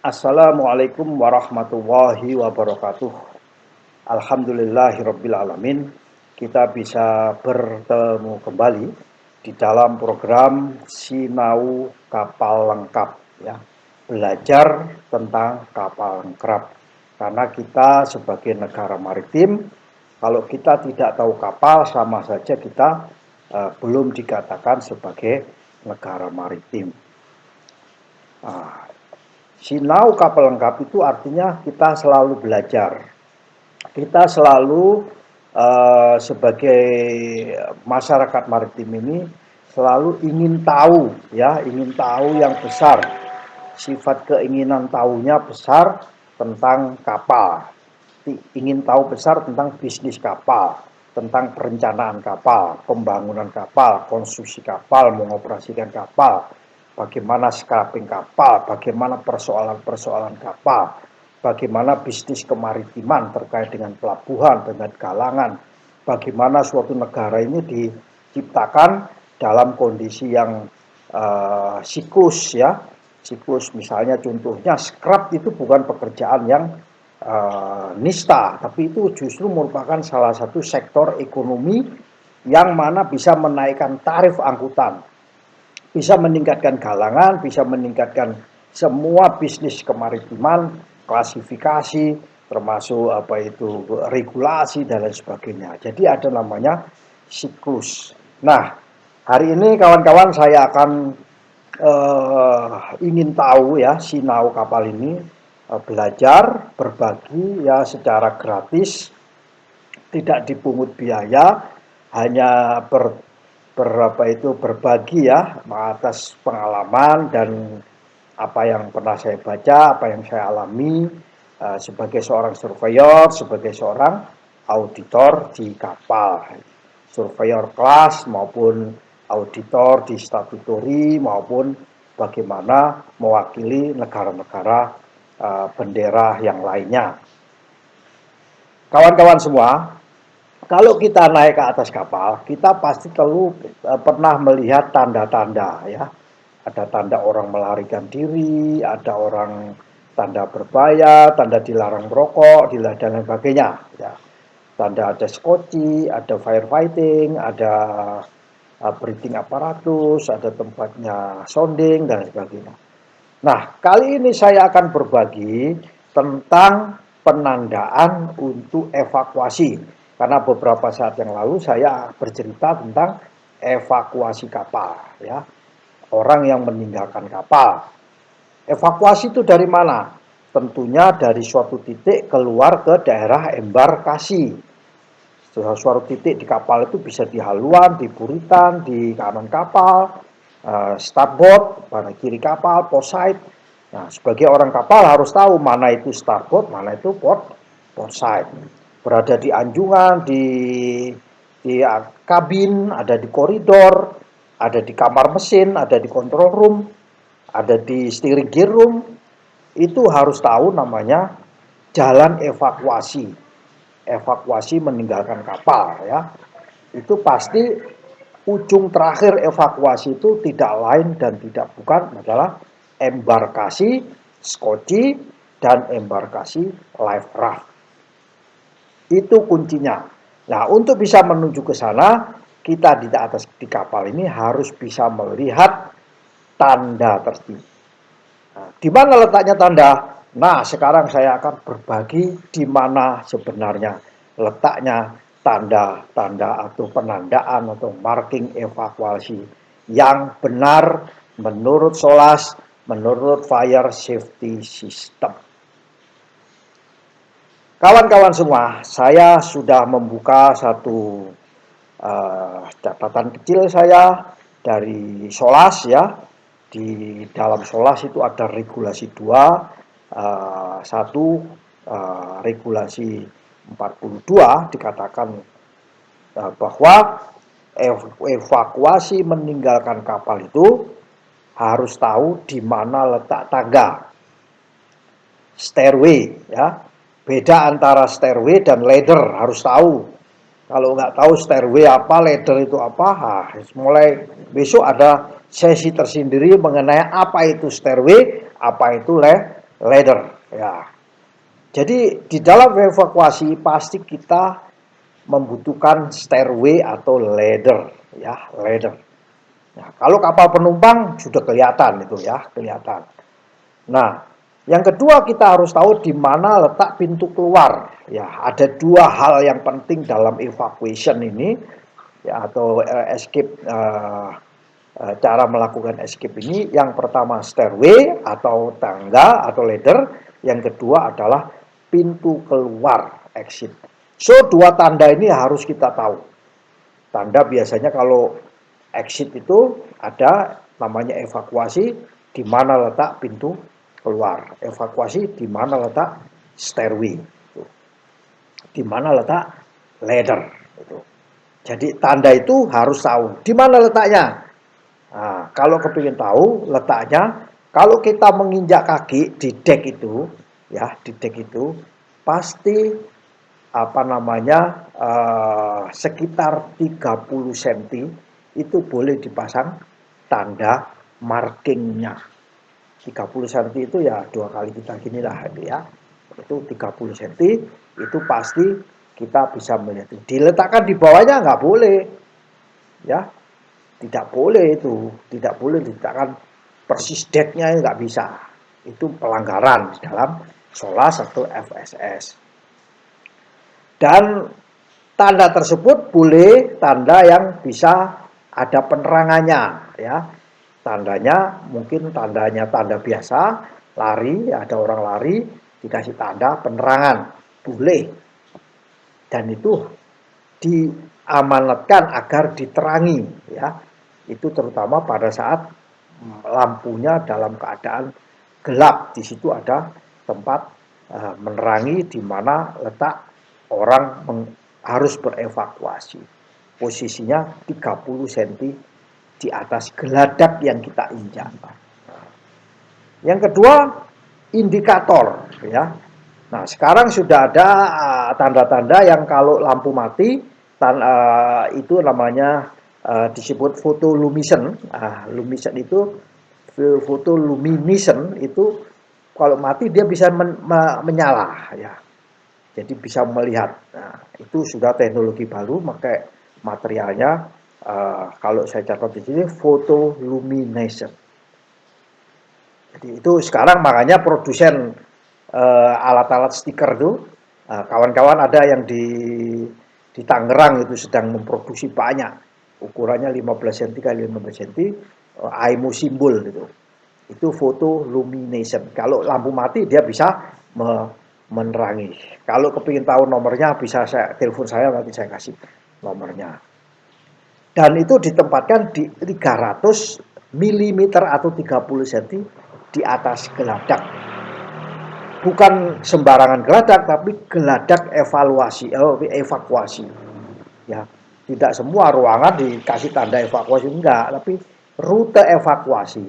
Assalamualaikum warahmatullahi wabarakatuh. Alhamdulillahirabbil alamin. Kita bisa bertemu kembali di dalam program Sinau Kapal Lengkap ya. Belajar tentang kapal lengkap. Karena kita sebagai negara maritim, kalau kita tidak tahu kapal sama saja kita belum dikatakan sebagai negara maritim. Sinau kapal lengkap itu artinya kita selalu belajar. Kita selalu sebagai masyarakat maritim ini selalu ingin tahu ya, ingin tahu yang besar. Sifat keinginan tahunya besar tentang kapal. Ingin tahu besar tentang bisnis kapal, tentang perencanaan kapal, pembangunan kapal, konstruksi kapal, mengoperasikan kapal, bagaimana scrapping kapal, bagaimana persoalan-persoalan kapal, bagaimana bisnis kemaritiman terkait dengan pelabuhan, dengan galangan, bagaimana suatu negara ini diciptakan dalam kondisi yang siklus ya. Siklus misalnya contohnya scrap itu bukan pekerjaan yang nista, tapi itu justru merupakan salah satu sektor ekonomi yang mana bisa menaikkan tarif angkutan, bisa meningkatkan galangan, bisa meningkatkan semua bisnis kemaritiman, klasifikasi, termasuk regulasi dan lain sebagainya. Jadi ada namanya siklus. Nah, hari ini kawan-kawan saya akan ingin tahu ya sinau kapal ini, belajar, berbagi ya secara gratis, tidak dipungut biaya, hanya berbagi ya atas pengalaman dan apa yang pernah saya baca, apa yang saya alami sebagai seorang surveyor, sebagai seorang auditor di kapal, surveyor kelas maupun auditor di statutory maupun bagaimana mewakili negara-negara bendera yang lainnya. Kawan-kawan semua, kalau kita naik ke atas kapal, kita pasti pernah melihat tanda-tanda ya. Ada tanda orang melarikan diri, ada orang tanda berbahaya, tanda dilarang merokok, dan lain sebagainya. Ya. Tanda ada skoci, ada firefighting, ada breathing apparatus, ada tempatnya sounding, dan sebagainya. Nah, kali ini saya akan berbagi tentang penandaan untuk evakuasi. Karena beberapa saat yang lalu saya bercerita tentang evakuasi kapal, ya. Orang yang meninggalkan kapal. Evakuasi itu dari mana? Tentunya dari suatu titik keluar ke daerah embarkasi. Suatu titik di kapal itu bisa di haluan, di buritan, di kanan kapal, starboard, pada kiri kapal, port side. Nah, sebagai orang kapal harus tahu mana itu starboard, mana itu port side. Berada di anjungan, di kabin, ada di koridor, ada di kamar mesin, ada di control room, ada di steering gear room. Itu harus tahu namanya jalan evakuasi. Evakuasi meninggalkan kapal ya. Itu pasti ujung terakhir evakuasi itu tidak lain dan tidak bukan adalah embarkasi, skoci, dan embarkasi life raft. Itu kuncinya. Nah, untuk bisa menuju ke sana, kita di atas di kapal ini harus bisa melihat tanda tersebut. Nah, di mana letaknya tanda? Nah, sekarang saya akan berbagi di mana sebenarnya letaknya tanda-tanda atau penandaan atau marking evakuasi yang benar menurut SOLAS, menurut Fire Safety System. Kawan-kawan semua, saya sudah membuka satu catatan kecil saya dari SOLAS ya. Di dalam SOLAS itu ada regulasi 2, satu regulasi 42 dikatakan bahwa evakuasi meninggalkan kapal itu harus tahu di mana letak tangga, stairway ya. Beda antara stairway dan ladder, harus tahu. Kalau nggak tahu stairway apa, ladder itu apa, mulai besok ada sesi tersendiri mengenai apa itu stairway, apa itu ladder ya. Jadi di dalam evakuasi pasti kita membutuhkan stairway atau ladder ya, ladder. Nah, kalau kapal penumpang sudah kelihatan itu ya, kelihatan. Nah, yang kedua kita harus tahu di mana letak pintu keluar. Ya, ada dua hal yang penting dalam evacuation ini, ya, atau escape, cara melakukan escape ini. Yang pertama stairway atau tangga atau ladder. Yang kedua adalah pintu keluar, exit. So, dua tanda ini harus kita tahu. Tanda biasanya kalau exit itu ada namanya evakuasi, di mana letak pintu keluar. Evakuasi di mana letak stairway. Di mana letak ladder. Jadi tanda itu harus tahu. Di mana letaknya? Nah, kalau kepingin tahu letaknya, kalau kita menginjak kaki di deck itu, ya di deck itu pasti apa namanya sekitar 30 cm itu boleh dipasang tanda markingnya. 30 cm itu ya dua kali kita gini lah ya. Itu 30 cm itu pasti kita bisa melihat. Diletakkan di bawahnya nggak boleh. Ya, tidak boleh itu, tidak boleh diletakkan persis decknya nggak bisa. Itu pelanggaran di dalam SOLAS atau FSS. Dan tanda tersebut boleh tanda yang bisa ada penerangannya ya. Tandanya mungkin tandanya tanda biasa, lari, ada orang lari dikasih tanda penerangan, boleh. Dan itu diamanatkan agar diterangi ya. Itu terutama pada saat lampunya dalam keadaan gelap. Di situ ada tempat menerangi di mana letak orang harus berevakuasi. Posisinya 30 cm di atas geladak yang kita injak. Yang kedua, indikator ya. Nah, sekarang sudah ada tanda-tanda yang kalau lampu mati itu namanya disebut photoluminescent. Luminescent itu photoluminescent itu kalau mati dia bisa menyala ya. Jadi bisa melihat. Nah, itu sudah teknologi baru, pakai materialnya kalau saya catat di sini photoluminescent. Jadi itu sekarang makanya produsen alat-alat stiker itu kawan-kawan ada yang di Tangerang itu sedang memproduksi banyak, ukurannya 15 cm kali 15 cm, AIMO simbol gitu. Itu photoluminescent. Kalau lampu mati dia bisa menerangi. Kalau kepingin tahu nomornya bisa saya telepon saya, nanti saya kasih nomornya. Dan itu ditempatkan di 300 mm atau 30 cm di atas geladak. Bukan sembarangan geladak, tapi geladak evakuasi. Ya, tidak semua ruangan dikasih tanda evakuasi, enggak, tapi rute evakuasi,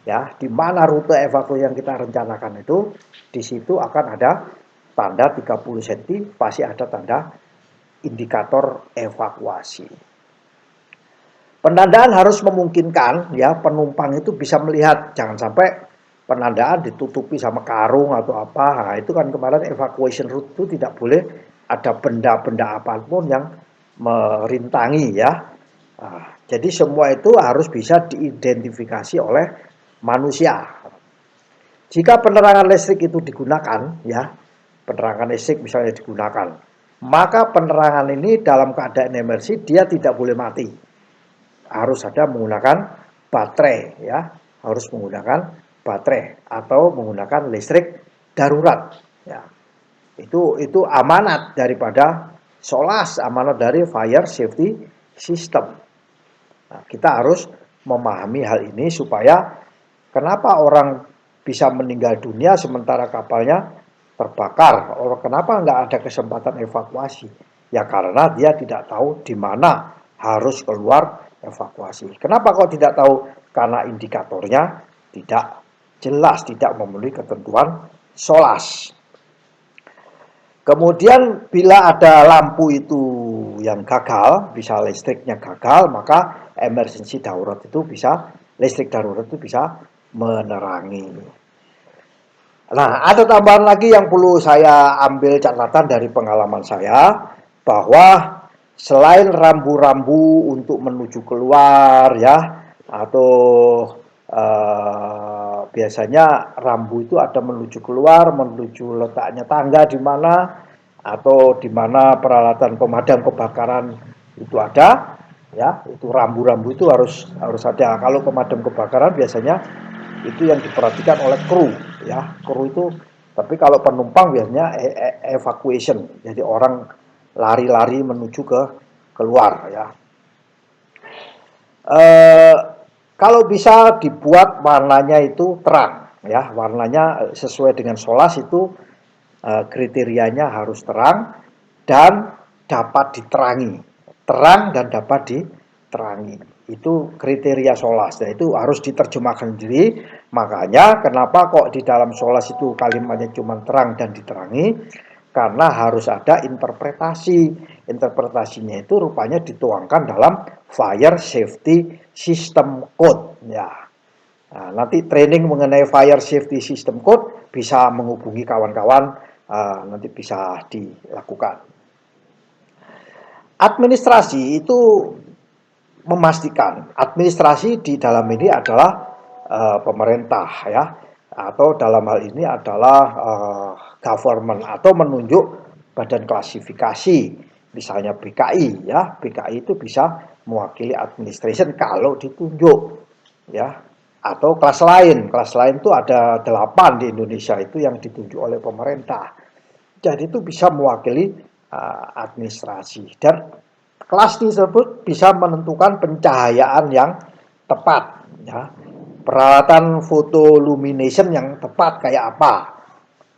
ya, di mana rute evakuasi yang kita rencanakan itu, di situ akan ada tanda 30 cm, pasti ada tanda indikator evakuasi. Penandaan harus memungkinkan ya penumpang itu bisa melihat, jangan sampai penandaan ditutupi sama karung atau apa. Nah, itu kan kemarin evacuation route itu tidak boleh ada benda-benda apapun yang merintangi ya. Nah, jadi semua itu harus bisa diidentifikasi oleh manusia. Jika penerangan listrik itu digunakan ya, penerangan listrik misalnya digunakan, maka penerangan ini dalam keadaan emergensi dia tidak boleh mati. Harus ada menggunakan baterai ya, harus menggunakan baterai atau menggunakan listrik darurat ya. Itu amanat daripada SOLAS, amanat dari fire safety system. Nah, kita harus memahami hal ini supaya kenapa orang bisa meninggal dunia sementara kapalnya terbakar. Orang kenapa nggak ada kesempatan evakuasi? Ya karena dia tidak tahu di mana harus keluar evakuasi. Kenapa kok tidak tahu? Karena indikatornya tidak jelas, tidak memenuhi ketentuan SOLAS. Kemudian bila ada lampu itu yang gagal, bisa listriknya gagal, maka emergency darurat itu bisa, listrik darurat itu bisa menerangi. Nah, ada tambahan lagi yang perlu saya ambil catatan dari pengalaman saya, bahwa selain rambu-rambu untuk menuju keluar ya, atau biasanya rambu itu ada menuju keluar, menuju letaknya tangga di mana, atau di mana peralatan pemadam kebakaran itu ada, ya, itu rambu-rambu itu harus harus ada. Kalau pemadam kebakaran biasanya itu yang diperhatikan oleh kru, ya, kru itu. Tapi kalau penumpang biasanya evacuation, jadi orang lari-lari menuju ke keluar, ya. eh, Kalau bisa dibuat warnanya itu terang, ya, warnanya sesuai dengan SOLAS itu, kriterianya harus terang dan dapat diterangi, terang dan dapat diterangi. Itu kriteria SOLAS. Nah, itu harus diterjemahkan sendiri. Makanya kenapa kok di dalam SOLAS itu kalimatnya cuma terang dan diterangi? Karena harus ada interpretasi. Interpretasinya itu rupanya dituangkan dalam Fire Safety System Code. Ya. Nah, nanti training mengenai Fire Safety System Code bisa menghubungi kawan-kawan, nanti bisa dilakukan. Administrasi itu memastikan, administrasi di dalam ini adalah pemerintah, ya, atau dalam hal ini adalah government, atau menunjuk badan klasifikasi, misalnya BKI, ya, BKI itu bisa mewakili administration kalau ditunjuk, ya, atau kelas lain itu ada 8 di Indonesia itu yang ditunjuk oleh pemerintah. Jadi itu bisa mewakili administrasi, dan kelas tersebut bisa menentukan pencahayaan yang tepat, ya. Peralatan photolumination yang tepat kayak apa.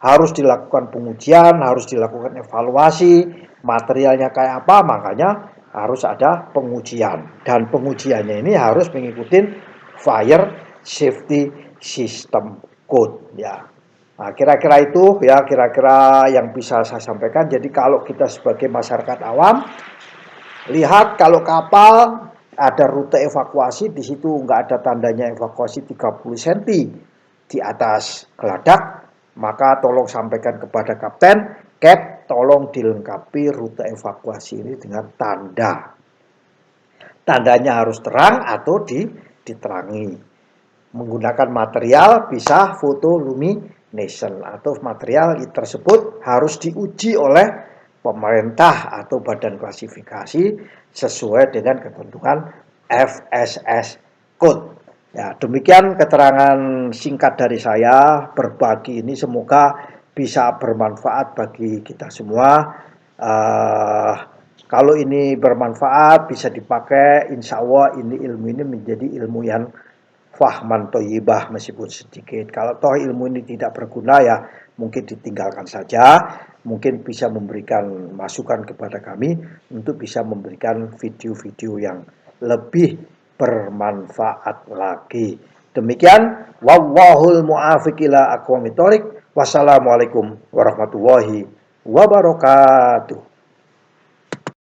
Harus dilakukan pengujian, harus dilakukan evaluasi, materialnya kayak apa, makanya harus ada pengujian. Dan pengujiannya ini harus mengikuti Fire Safety System Code, ya. Nah, kira-kira itu, ya, kira-kira yang bisa saya sampaikan. Jadi kalau kita sebagai masyarakat awam, lihat kalau kapal ada rute evakuasi, di situ nggak ada tandanya evakuasi 30 cm di atas geladak, maka tolong sampaikan kepada kapten, Cap, tolong dilengkapi rute evakuasi ini dengan tanda. Tandanya harus terang atau diterangi. Menggunakan material bisa photolumination, atau material tersebut harus diuji oleh pemerintah atau badan klasifikasi sesuai dengan ketentuan FSS Code. Ya, demikian keterangan singkat dari saya. Berbagi ini semoga bisa bermanfaat bagi kita semua. Kalau ini bermanfaat, bisa dipakai, insya Allah ilmu ini menjadi ilmu yang fahman toyibah, meskipun sedikit. Kalau toh ilmu ini tidak berguna, ya mungkin ditinggalkan saja. Mungkin bisa memberikan masukan kepada kami untuk bisa memberikan video-video yang lebih bermanfaat lagi. Demikian, wallahul mu'afiq ila aqwamit thoriq. Wassalamualaikum warahmatullahi wabarakatuh.